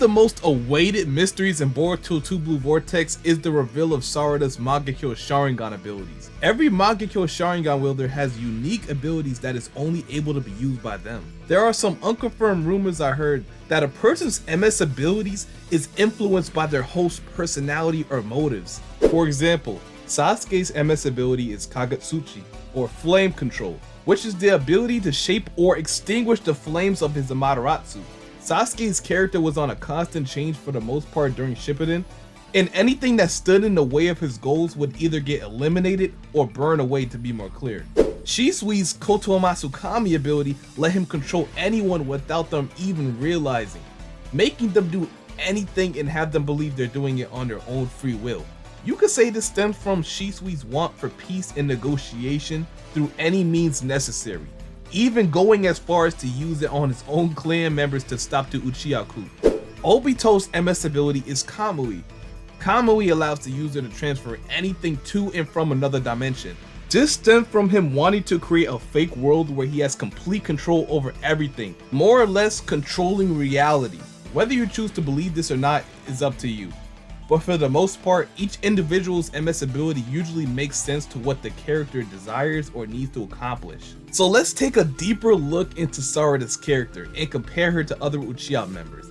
the most awaited mysteries in Boruto 2 Blue Vortex is the reveal of Sarada's Mangekyou Sharingan abilities. Every Mangekyou Sharingan wielder has unique abilities that is only able to be used by them. There are some unconfirmed rumors I heard that a person's MS abilities is influenced by their host's personality or motives. For example, Sasuke's MS ability is Kagetsuchi, or Flame Control, which is the ability to shape or extinguish the flames of his Amaterasu. Sasuke's character was on a constant change for the most part during Shippuden, and anything that stood in the way of his goals would either get eliminated or burn away, to be more clear. Shisui's Kotomasukami ability let him control anyone without them even realizing, making them do anything and have them believe they're doing it on their own free will. You could say this stems from Shisui's want for peace and negotiation through any means necessary, even going as far as to use it on his own clan members to stop the Uchiha coup. Obito's MS ability is Kamui. Kamui allows the user to transfer anything to and from another dimension. This stems from him wanting to create a fake world where he has complete control over everything, more or less controlling reality. Whether you choose to believe this or not is up to you. But for the most part, each individual's MS ability usually makes sense to what the character desires or needs to accomplish. So let's take a deeper look into Sarada's character and compare her to other Uchiha members.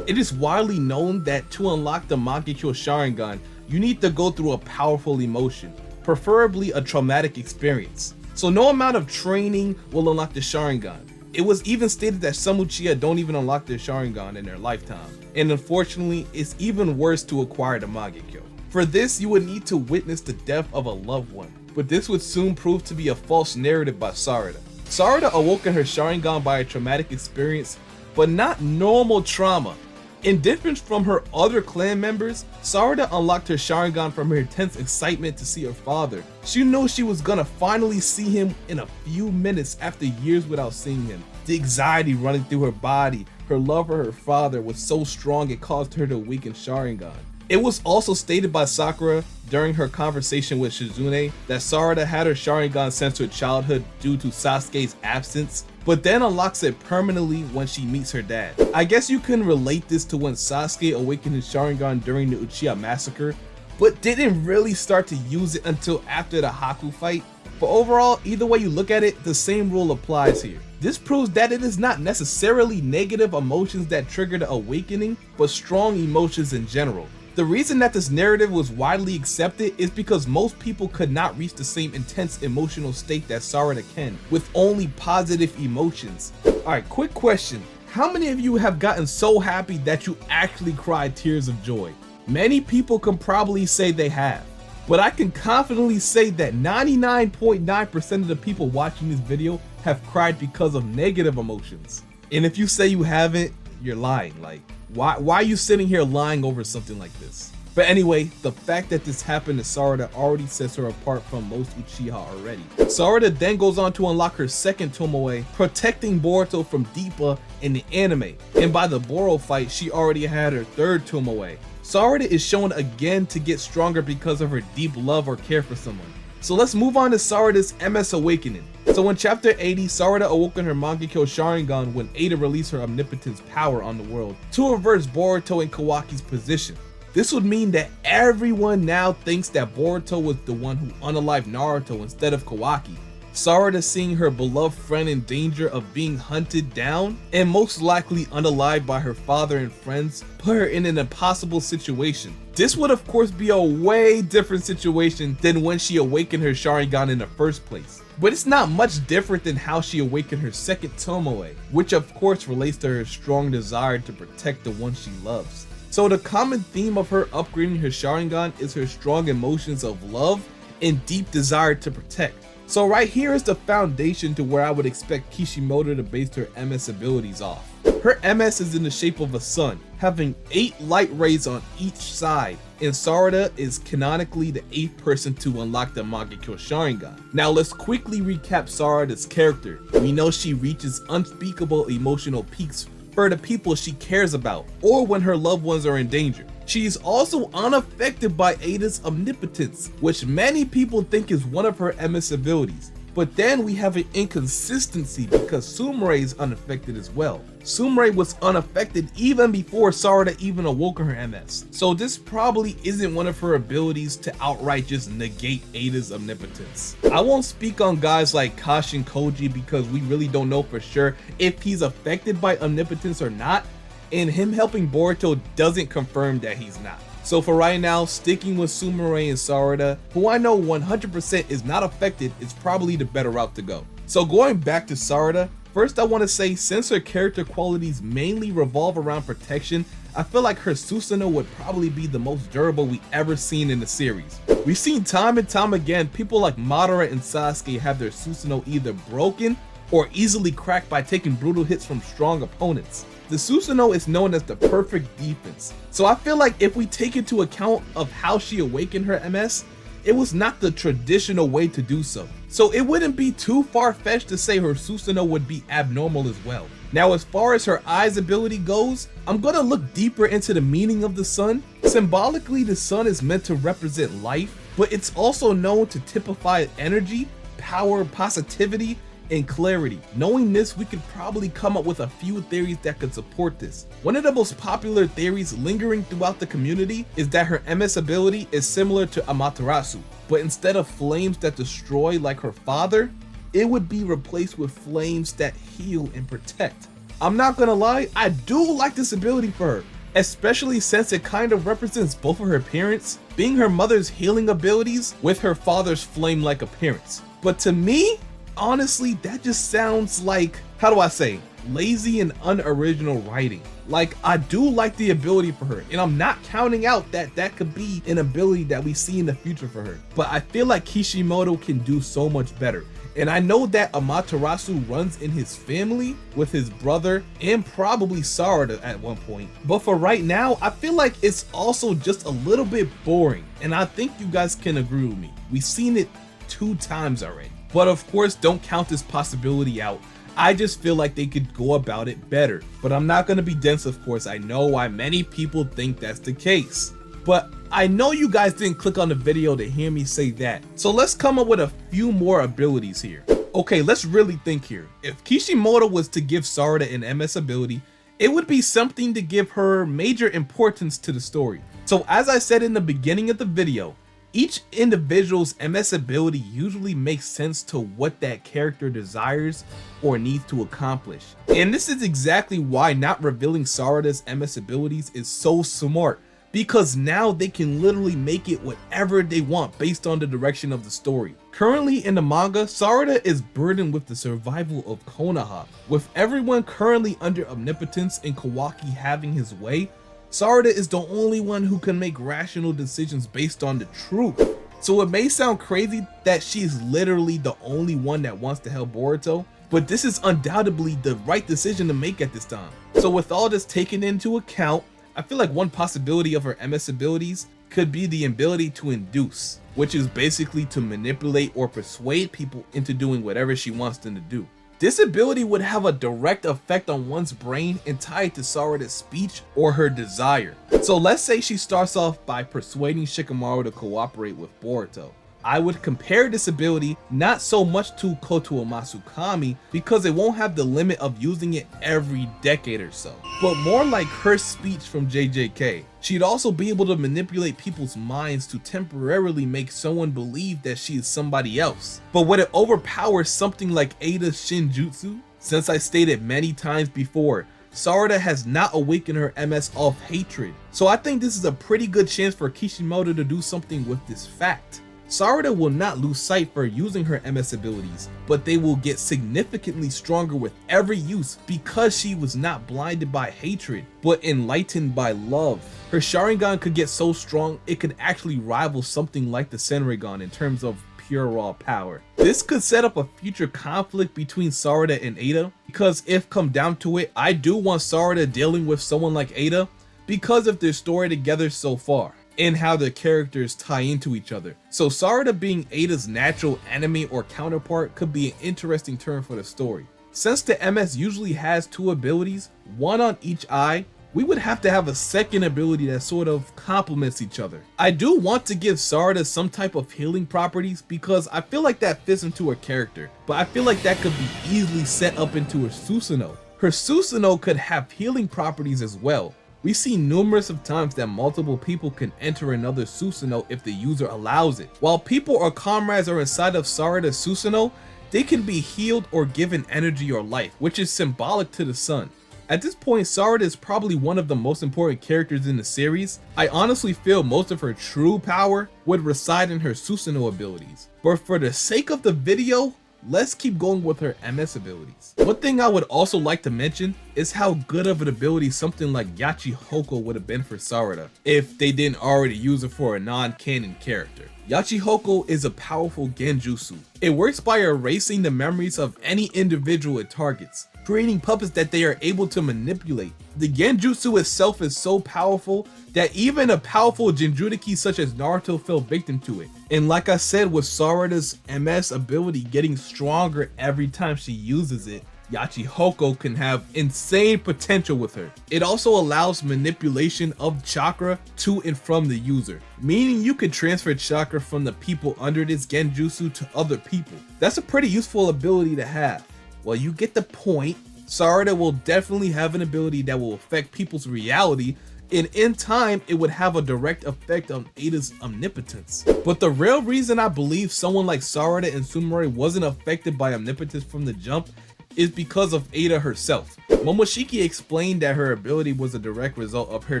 It is widely known that to unlock the Mangekyou Sharingan, you need to go through a powerful emotion, preferably a traumatic experience. So no amount of training will unlock the Sharingan. It was even stated that some Uchiha don't even unlock their Sharingan in their lifetime, and unfortunately, it's even worse to acquire the Mangekyou. For this, you would need to witness the death of a loved one, but this would soon prove to be a false narrative by Sarada. Sarada awoke in her Sharingan by a traumatic experience, but not normal trauma. In difference from her other clan members, Sarada unlocked her Sharingan from her intense excitement to see her father. She knew she was gonna finally see him in a few minutes after years without seeing him. The anxiety running through her body, her love for her father was so strong it caused her to weaken Sharingan. It was also stated by Sakura during her conversation with Shizune that Sarada had her Sharingan since her childhood due to Sasuke's absence, but then unlocks it permanently when she meets her dad. I guess you can relate this to when Sasuke awakened his Sharingan during the Uchiha massacre, but didn't really start to use it until after the Haku fight. But overall, either way you look at it, the same rule applies here. This proves that it is not necessarily negative emotions that trigger the awakening, but strong emotions in general. The reason that this narrative was widely accepted is because most people could not reach the same intense emotional state that Sarada can, with only positive emotions. Alright, quick question. How many of you have gotten so happy that you actually cried tears of joy? Many people can probably say they have, but I can confidently say that 99.9% of the people watching this video have cried because of negative emotions. And if you say you haven't, you're lying. Like, why are you sitting here lying over something like this? But anyway, the fact that this happened to Sarada already sets her apart from most Uchiha already. Sarada then goes on to unlock her second Tomoe, protecting Boruto from Deepa in the anime. And by the Boro fight, she already had her third Tomoe. Sarada is shown again to get stronger because of her deep love or care for someone. So let's move on to Sarada's MS awakening. So in chapter 80, Sarada awoke in her Mangekyou Sharingan when EIDA released her omnipotence power on the world to reverse Boruto and Kawaki's position. This would mean that everyone now thinks that Boruto was the one who unalived Naruto instead of Kawaki. Sarada, seeing her beloved friend in danger of being hunted down and most likely unalived by her father and friends, put her in an impossible situation. This would of course be a way different situation than when she awakened her Sharingan in the first place. But it's not much different than how she awakened her second Tomoe, which of course relates to her strong desire to protect the one she loves. So the common theme of her upgrading her Sharingan is her strong emotions of love and deep desire to protect. So right here is the foundation to where I would expect Kishimoto to base her MS abilities off. Her MS is in the shape of a sun, having 8 light rays on each side, and Sarada is canonically the 8th person to unlock the Mangekyou Sharingan. Now let's quickly recap Sarada's character. We know she reaches unspeakable emotional peaks for the people she cares about, or when her loved ones are in danger. She is also unaffected by EIDA's omnipotence, which many people think is one of her MS abilities. But then we have an inconsistency because Sumire is unaffected as well. Sumire was unaffected even before Sarada even awoke her MS. So this probably isn't one of her abilities to outright just negate Eida's omnipotence. I won't speak on guys like Kashin Koji because we really don't know for sure if he's affected by omnipotence or not, and him helping Boruto doesn't confirm that he's not. So for right now, sticking with Sumire and Sarada, who I know 100% is not affected, is probably the better route to go. So going back to Sarada, first I want to say since her character qualities mainly revolve around protection, I feel like her Susanoo would probably be the most durable we ever seen in the series. We've seen time and time again people like Madara and Sasuke have their Susanoo either broken or easily cracked by taking brutal hits from strong opponents. The Susanoo is known as the perfect defense, so I feel like if we take into account of how she awakened her MS, it was not the traditional way to do so. So it wouldn't be too far-fetched to say her Susanoo would be abnormal as well. Now as far as her eyes ability goes, I'm gonna look deeper into the meaning of the sun. Symbolically, the sun is meant to represent life, but it's also known to typify energy, power, positivity, and clarity. Knowing this, we could probably come up with a few theories that could support this. One of the most popular theories lingering throughout the community is that her MS ability is similar to Amaterasu, but instead of flames that destroy like her father, it would be replaced with flames that heal and protect. I'm not gonna lie, I do like this ability for her, especially since it kind of represents both of her parents, being her mother's healing abilities with her father's flame-like appearance. But to me, honestly, that just sounds like, how do I say, lazy and unoriginal writing. Like, I do like the ability for her, and I'm not counting out that that could be an ability that we see in the future for her. But I feel like Kishimoto can do so much better. And I know that Amaterasu runs in his family with his brother and probably Sarada at one point. But for right now, I feel like it's also just a little bit boring. And I think you guys can agree with me. We've seen it 2 times already. But of course, don't count this possibility out. I just feel like they could go about it better. But I'm not going to be dense, of course. I know why many people think that's the case. But I know you guys didn't click on the video to hear me say that. So let's come up with a few more abilities here. Okay, let's really think here. If Kishimoto was to give Sarada an MS ability, it would be something to give her major importance to the story. So as I said in the beginning of the video, each individual's MS ability usually makes sense to what that character desires or needs to accomplish. And this is exactly why not revealing Sarada's MS abilities is so smart, because now they can literally make it whatever they want based on the direction of the story. Currently in the manga, Sarada is burdened with the survival of Konoha. With everyone currently under omnipotence and Kawaki having his way, Sarada is the only one who can make rational decisions based on the truth. So it may sound crazy that she's literally the only one that wants to help Boruto, but this is undoubtedly the right decision to make at this time. So with all this taken into account, I feel like one possibility of her MS abilities could be the ability to induce, which is basically to manipulate or persuade people into doing whatever she wants them to do. This ability would have a direct effect on one's brain and tie it to Sarada's speech or her desire. So let's say she starts off by persuading Shikamaru to cooperate with Boruto. I would compare this ability not so much to Koto Masukami because it won't have the limit of using it every decade or so, but more like her speech from JJK. She'd also be able to manipulate people's minds to temporarily make someone believe that she is somebody else. But would it overpower something like EIDA's Shinjutsu? Since I stated many times before, Sarada has not awakened her MS off hatred, so I think this is a pretty good chance for Kishimoto to do something with this fact. Sarada will not lose sight for using her MS abilities, but they will get significantly stronger with every use because she was not blinded by hatred, but enlightened by love. Her Sharingan could get so strong it could actually rival something like the Senringan in terms of pure raw power. This could set up a future conflict between Sarada and EIDA, because if come down to it, I do want Sarada dealing with someone like EIDA because of their story together so far and how their characters tie into each other. So Sarada being EIDA's natural enemy or counterpart could be an interesting turn for the story. Since the MS usually has 2 abilities, one on each eye, we would have to have a second ability that sort of complements each other. I do want to give Sarada some type of healing properties because I feel like that fits into her character, but I feel like that could be easily set up into her Susanoo. Her Susanoo could have healing properties as well. We see numerous of times that multiple people can enter another Susanoo if the user allows it. While people or comrades are inside of Sarada's Susanoo, they can be healed or given energy or life, which is symbolic to the sun. At this point, Sarada is probably one of the most important characters in the series. I honestly feel most of her true power would reside in her Susanoo abilities. But for the sake of the video, let's keep going with her MS abilities. One thing I would also like to mention is how good of an ability something like Yachi Hoko would have been for Sarada if they didn't already use it for a non-canon character. Yachi Hoko is a powerful genjutsu. It works by erasing the memories of any individual it targets, creating puppets that they are able to manipulate. The genjutsu itself is so powerful that even a powerful Jinchuriki such as Naruto fell victim to it. And like I said, with Sarada's MS ability getting stronger every time she uses it, Yachi Hoko can have insane potential with her. It also allows manipulation of chakra to and from the user, meaning you could transfer chakra from the people under this genjutsu to other people. That's a pretty useful ability to have. Well, you get the point. Sarada will definitely have an ability that will affect people's reality, and in time it would have a direct effect on EIDA's omnipotence. But the real reason I believe someone like Sarada and Sumire wasn't affected by omnipotence from the jump is because of EIDA herself. Momoshiki explained that her ability was a direct result of her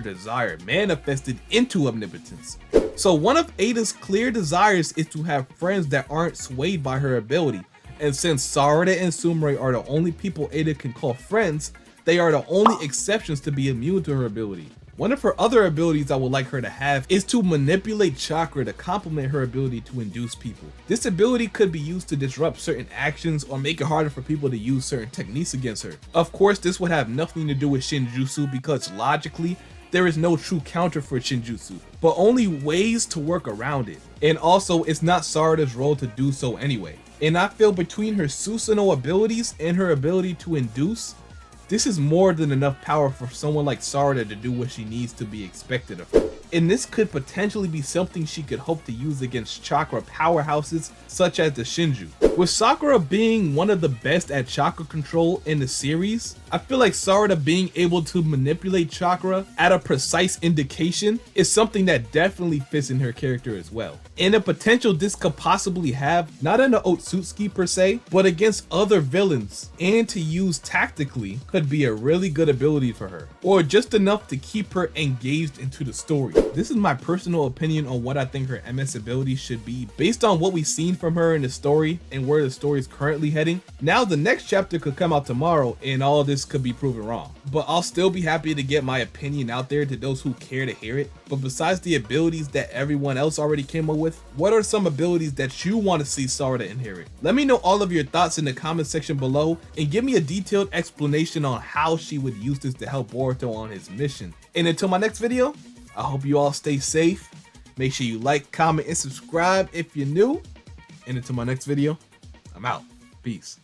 desire manifested into omnipotence. So one of EIDA's clear desires is to have friends that aren't swayed by her ability. And since Sarada and Sumire are the only people EIDA can call friends, they are the only exceptions to be immune to her ability. One of her other abilities I would like her to have is to manipulate chakra to complement her ability to induce people. This ability could be used to disrupt certain actions or make it harder for people to use certain techniques against her. Of course, this would have nothing to do with Shinjutsu because logically, there is no true counter for Shinjutsu, but only ways to work around it. And also, it's not Sarada's role to do so anyway. And I feel between her Susanoo abilities and her ability to induce, this is more than enough power for someone like Sarada to do what she needs to be expected of her. And this could potentially be something she could hope to use against chakra powerhouses such as the Shinju. With Sakura being one of the best at chakra control in the series, I feel like Sarada being able to manipulate chakra at a precise indication is something that definitely fits in her character as well. And the potential this could possibly have, not in the OTSUTSUKI per se, but against other villains, and to use tactically, could be a really good ability for her, or just enough to keep her engaged into the story. This is my personal opinion on what I think her MS ability should be based on what we've seen from her in the story and where the story is currently heading. Now the next chapter could come out tomorrow and all this could be proven wrong, but I'll still be happy to get my opinion out there to those who care to hear it. But besides the abilities that everyone else already came up with, what are some abilities that you want to see Sarada inherit? Let me know all of your thoughts in the comment section below and give me a detailed explanation on how she would use this to help Boruto on his mission. And until my next video, I hope you all stay safe. Make sure you like, comment, and subscribe if you're new. And until my next video, I'm out. Peace.